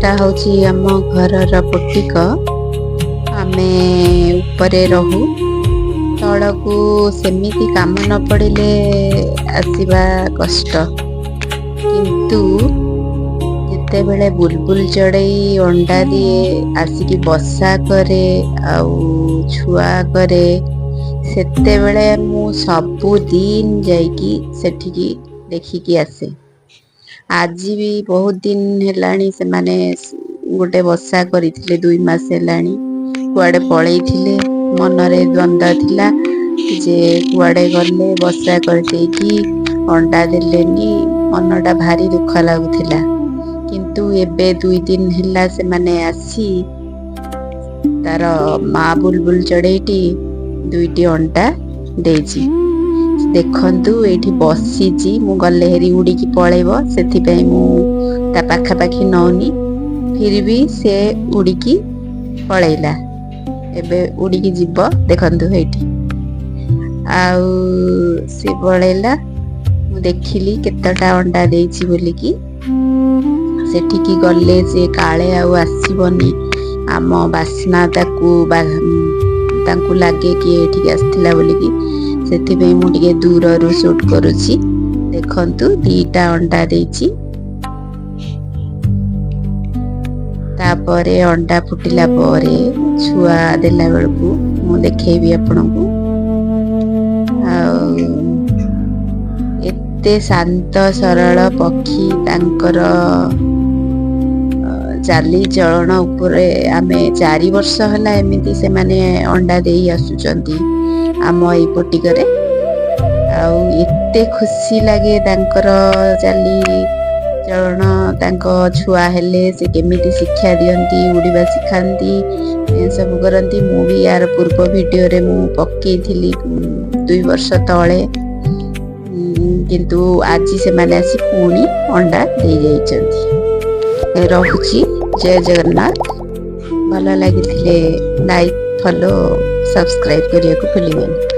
एटा होची आम घरर पोटिक आमे ऊपरे रहू तळकू सेमिति काम न पड़िले आसीबा कष्ट किंतु जेते बेले बुलबुल चढ़ई अंडा दिए आसिकी बसा करे आउ छुआ करे सेते बेले मु सबु दिन जाइकी सेठिकी देखिकी आसे। आज भी बहुत दिन हेलाणी से माने गोटे बसा करथिले 2 मास हेलाणी कुआडे पळेइथिले मनरे द्वंद्व थिला जे कुआडे गले बसा करदेकी अंडा देलेनी मनटा भारी दुख लागुथिला किंतु एबे 2 दिन हेला से माने आसी तार माँ बुलबुल चढ़ेईटी 2टी अंडा देजी देखंतु एठी बसीची मु गले हेरी उड़ीकी पळेबो सेथिपई मु ता पाखा पाखी नौनी फिर भी से उड़ीकी पळेला एबे उड़ीकी जीव देखंतु हेठी आउ से पळेला मु देखिली केतटा अंडा देइची बोलिकी सेठिकी गले से काळे आउ आसीबनी आम बास्ना ताकू लागे कि एठी आस्थिला बोलिकी सेथिपई मु टिके दूररु शूट करूची देखंतु 2टा अंडा देइची तापरे अंडा फुटिला परे छुआ देला बेलकू मु देखेबी आपनकू एते शांत सरल पक्षी तांकर चाली चलन उपरे आमे 4 वर्ष हला एमिति से माने अंडा देई आसुचंती आम एई पोटिकरे आउ एते खुशी लागे तांकर चाली चलन तांको छुआ हेले से केमिति शिक्षा दियंती उड़ीबा सिखांती सब करंती मु भी यार पूर्व वीडियो रे मु पक्केइथिली 2 वर्ष तळे किंतु आज से माने आसी पुणी अंडा दे जाइचंती रहुची। जय जगन्नाथ। भल लगी लाइक फॉलो सब्सक्राइब करिया को भूलिबेनी।